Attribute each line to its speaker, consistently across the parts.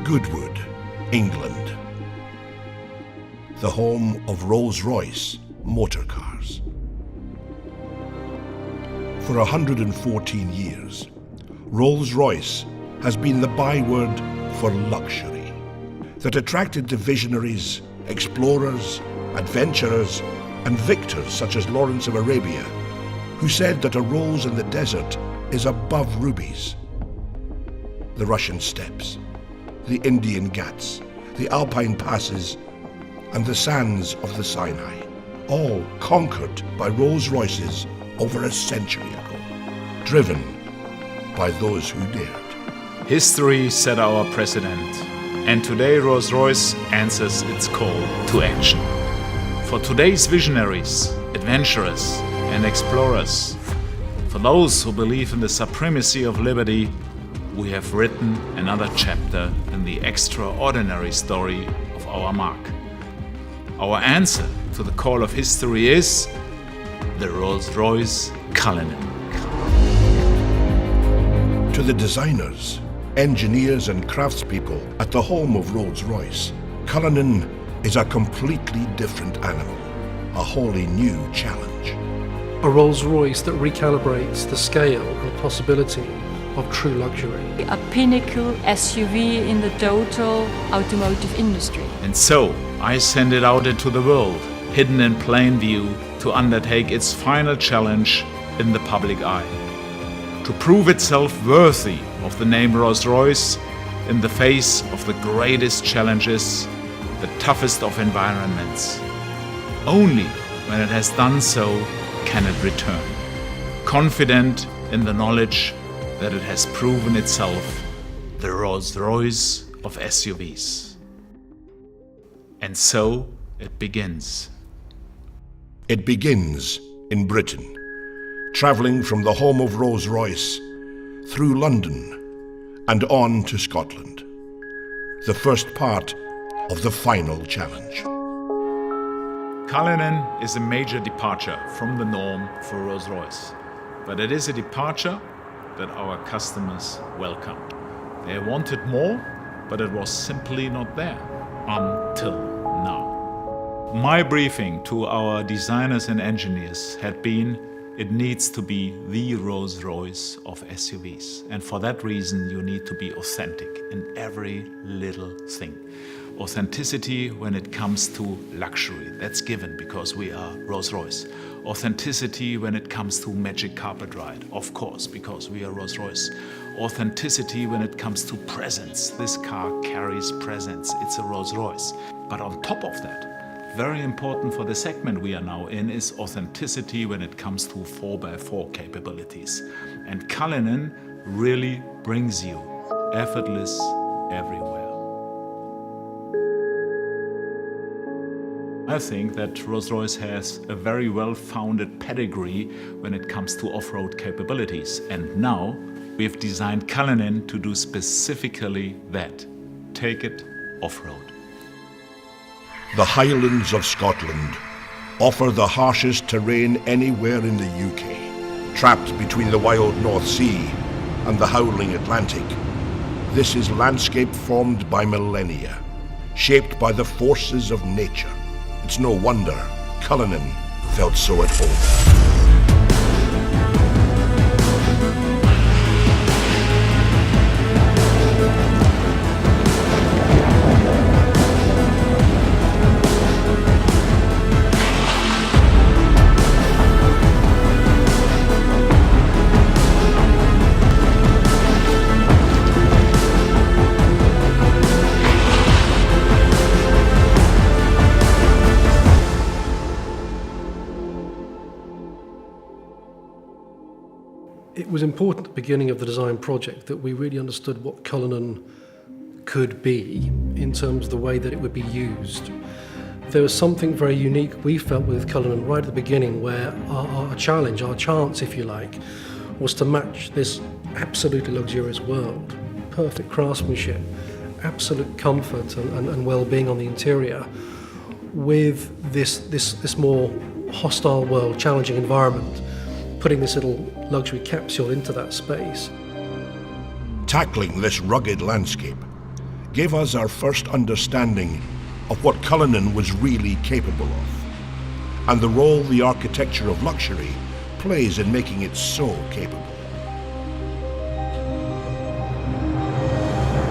Speaker 1: Goodwood, England, the home of Rolls-Royce motor cars. For 114 years, Rolls-Royce has been the byword for luxury that attracted the visionaries, explorers, adventurers, and victors such as Lawrence of Arabia, who said that a rose in the desert is above rubies. The Russian steppes, the Indian Ghats, the Alpine passes, and the sands of the Sinai, all conquered by Rolls-Royces over a century ago, driven by those who dared.
Speaker 2: History set our precedent, and today Rolls-Royce answers its call to action. For today's visionaries, adventurers, and explorers, for those who believe in the supremacy of liberty, we have written another chapter in the extraordinary story of our mark. Our answer to the call of history is the Rolls-Royce Cullinan.
Speaker 1: To the designers, engineers and craftspeople at the home of Rolls-Royce, Cullinan is a completely different animal, a wholly new challenge.
Speaker 3: A Rolls-Royce that recalibrates the scale and possibility of true luxury.
Speaker 4: A Pinnacle SUV in the total automotive industry.
Speaker 2: And so, I send it out into the world, hidden in plain view, to undertake its final challenge in the public eye. To prove itself worthy of the name Rolls-Royce in the face of the greatest challenges, the toughest of environments. Only when it has done so can it return, confident in the knowledge that it has proven itself the Rolls-Royce of SUVs. And so it begins.
Speaker 1: It begins in Britain, travelling from the home of Rolls-Royce through London and on to Scotland, the first part of the final challenge.
Speaker 2: Cullinan is a major departure from the norm for Rolls-Royce, but it is a departure that our customers welcome. They wanted more, but it was simply not there until now. My briefing to our designers and engineers had been, it needs to be the Rolls-Royce of SUVs. And for that reason, you need to be authentic in every little thing. Authenticity when it comes to luxury, that's given because we are Rolls-Royce. Authenticity when it comes to magic carpet ride, of course, because we are Rolls-Royce. Authenticity when it comes to presence. This car carries presence, it's a Rolls-Royce. But on top of that, very important for the segment we are now in is authenticity when it comes to 4x4 capabilities. And Cullinan really brings you effortless everywhere. I think that Rolls-Royce has a very well-founded pedigree when it comes to off-road capabilities. And now we have designed Cullinan to do specifically that. Take it off-road.
Speaker 1: The Highlands of Scotland offer the harshest terrain anywhere in the UK. Trapped between the wild North Sea and the howling Atlantic, this is landscape formed by millennia, shaped by the forces of nature. It's no wonder Cullinan felt so at home.
Speaker 3: It was important at the beginning of the design project that we really understood what Cullinan could be in terms of the way that it would be used. There was something very unique we felt with Cullinan right at the beginning, where our challenge, our chance if you like, was to match this absolutely luxurious world. Perfect craftsmanship, absolute comfort and well-being on the interior with this more hostile world, challenging environment, putting this little luxury capsule into that space.
Speaker 1: Tackling this rugged landscape gave us our first understanding of what Cullinan was really capable of, and the role the architecture of luxury plays in making it so capable.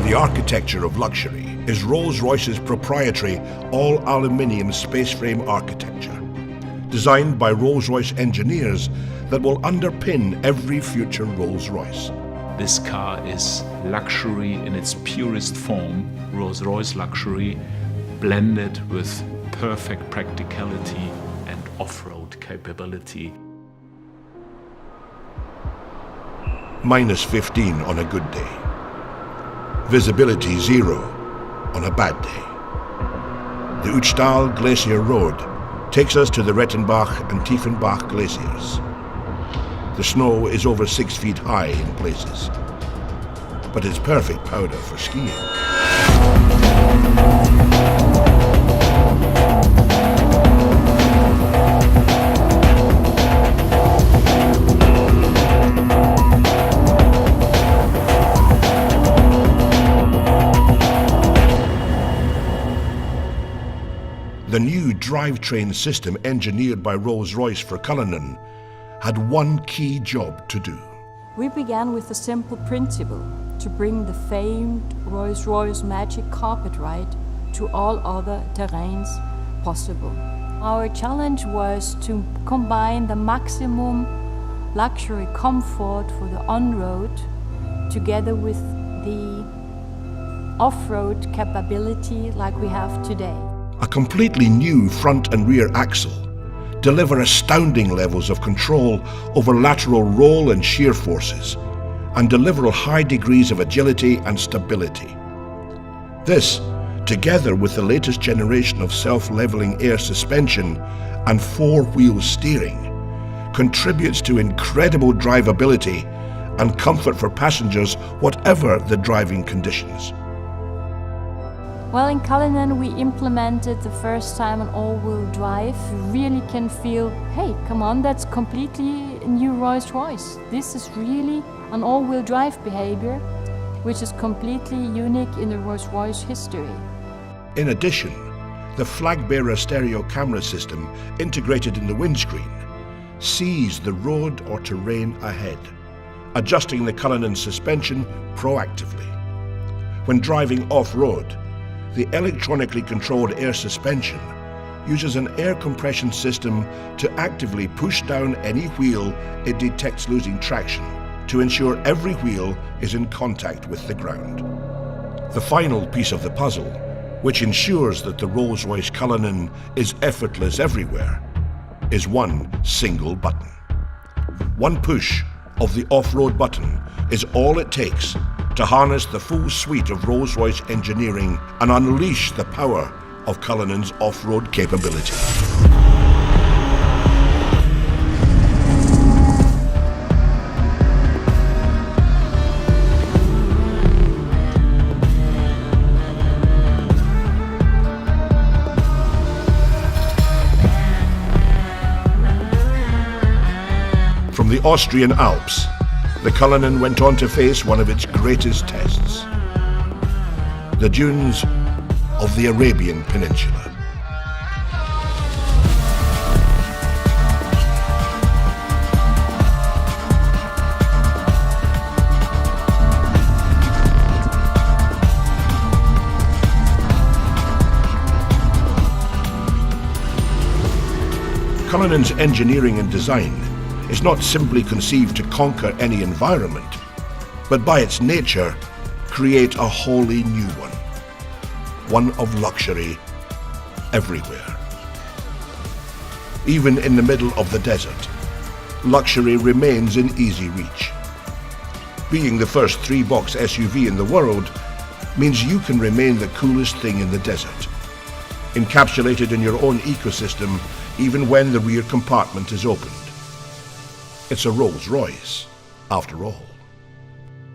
Speaker 1: The architecture of luxury is Rolls-Royce's proprietary all-aluminium space frame architecture, designed by Rolls-Royce engineers that will underpin every future Rolls-Royce.
Speaker 2: This car is luxury in its purest form, Rolls-Royce luxury, blended with perfect practicality and off-road capability.
Speaker 1: Minus 15 on a good day. Visibility 0 on a bad day. The Uchtal Glacier Road takes us to the Rettenbach and Tiefenbach glaciers. The snow is over 6 feet high in places, but it's perfect powder for skiing. The new drivetrain system engineered by Rolls-Royce for Cullinan had one key job to do.
Speaker 4: We began with a simple principle: to bring the famed Rolls-Royce magic carpet ride to all other terrains possible. Our challenge was to combine the maximum luxury comfort for the on-road together with the off-road capability like we have today.
Speaker 1: A completely new front and rear axle deliver astounding levels of control over lateral roll and shear forces, and deliver high degrees of agility and stability. This, together with the latest generation of self-leveling air suspension and four-wheel steering, contributes to incredible drivability and comfort for passengers whatever the driving conditions.
Speaker 4: Well, in Cullinan we implemented the first time an all-wheel drive. You really can feel, hey, come on, that's completely a new Rolls-Royce. This is really an all-wheel drive behavior, which is completely unique in the Rolls-Royce history.
Speaker 1: In addition, the flag-bearer stereo camera system integrated in the windscreen sees the road or terrain ahead, adjusting the Cullinan suspension proactively. When driving off-road, the electronically controlled air suspension uses an air compression system to actively push down any wheel it detects losing traction to ensure every wheel is in contact with the ground. The final piece of the puzzle, which ensures that the Rolls-Royce Cullinan is effortless everywhere, is one single button. One push of the off-road button is all it takes to harness the full suite of Rolls-Royce engineering and unleash the power of Cullinan's off-road capability. From the Austrian Alps, the Cullinan went on to face one of its greatest tests: the dunes of the Arabian Peninsula. Cullinan's engineering and design is not simply conceived to conquer any environment, but by its nature, create a wholly new one of luxury everywhere. Even in the middle of the desert, luxury remains in easy reach. Being the first three-box SUV in the world means you can remain the coolest thing in the desert, encapsulated in your own ecosystem even when the rear compartment is opened. It's a Rolls-Royce, after all.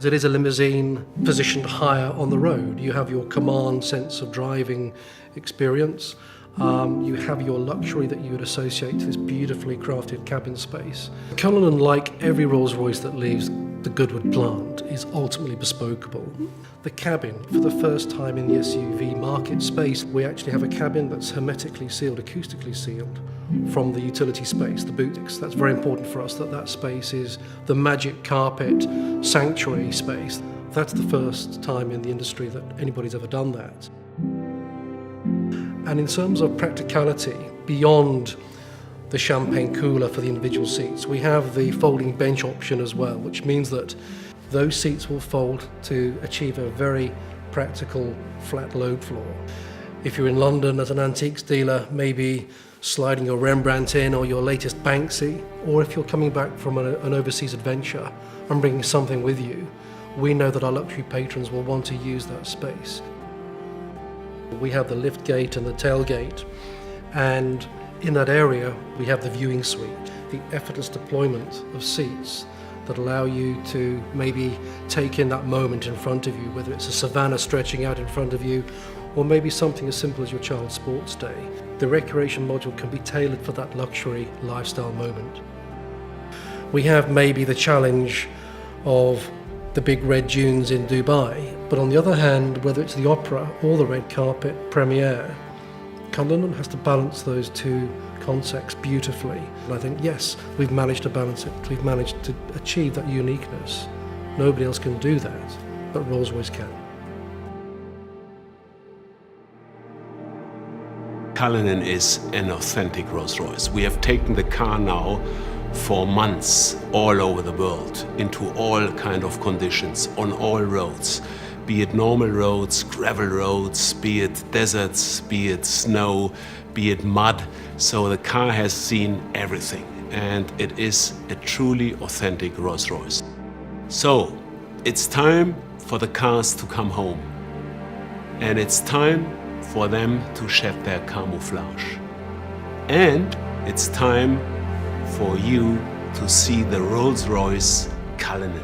Speaker 3: It is a limousine positioned higher on the road. You have your command sense of driving experience, You have your luxury that you would associate to this beautifully crafted cabin space. Cullinan, like every Rolls-Royce that leaves the Goodwood plant, is ultimately bespokeable. The cabin, for the first time in the SUV market space, we actually have a cabin that's hermetically sealed, acoustically sealed from the utility space, the boot. That's very important for us, that space is the magic carpet sanctuary space. That's the first time in the industry that anybody's ever done that. And in terms of practicality, beyond the champagne cooler for the individual seats, we have the folding bench option as well, which means that those seats will fold to achieve a very practical flat load floor. If you're in London as an antiques dealer, maybe sliding your Rembrandt in or your latest Banksy, or if you're coming back from an overseas adventure and bringing something with you, we know that our luxury patrons will want to use that space. We have the lift gate and the tailgate, and in that area we have the viewing suite, the effortless deployment of seats that allow you to maybe take in that moment in front of you, whether it's a savannah stretching out in front of you, or maybe something as simple as your child's sports day. The recreation module can be tailored for that luxury lifestyle moment. We have maybe the challenge of the big red dunes in Dubai, but on the other hand, whether it's the opera or the red carpet premiere, Cullinan has to balance those two concepts beautifully. And I think, yes, we've managed to balance it. We've managed to achieve that uniqueness. Nobody else can do that, but Rolls-Royce can.
Speaker 5: Cullinan is an authentic Rolls-Royce. We have taken the car now for months all over the world, into all kind of conditions, on all roads, be it normal roads, gravel roads, be it deserts, be it snow, be it mud. So the car has seen everything, and it is a truly authentic Rolls-Royce. So it's time for the cars to come home, and it's time for them to shed their camouflage. And it's time for you to see the Rolls-Royce Cullinan.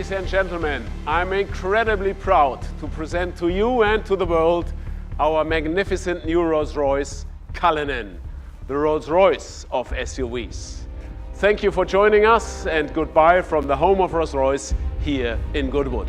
Speaker 5: Ladies and gentlemen, I'm incredibly proud to present to you and to the world our magnificent new Rolls-Royce Cullinan, the Rolls-Royce of SUVs. Thank you for joining us, and goodbye from the home of Rolls-Royce here in Goodwood.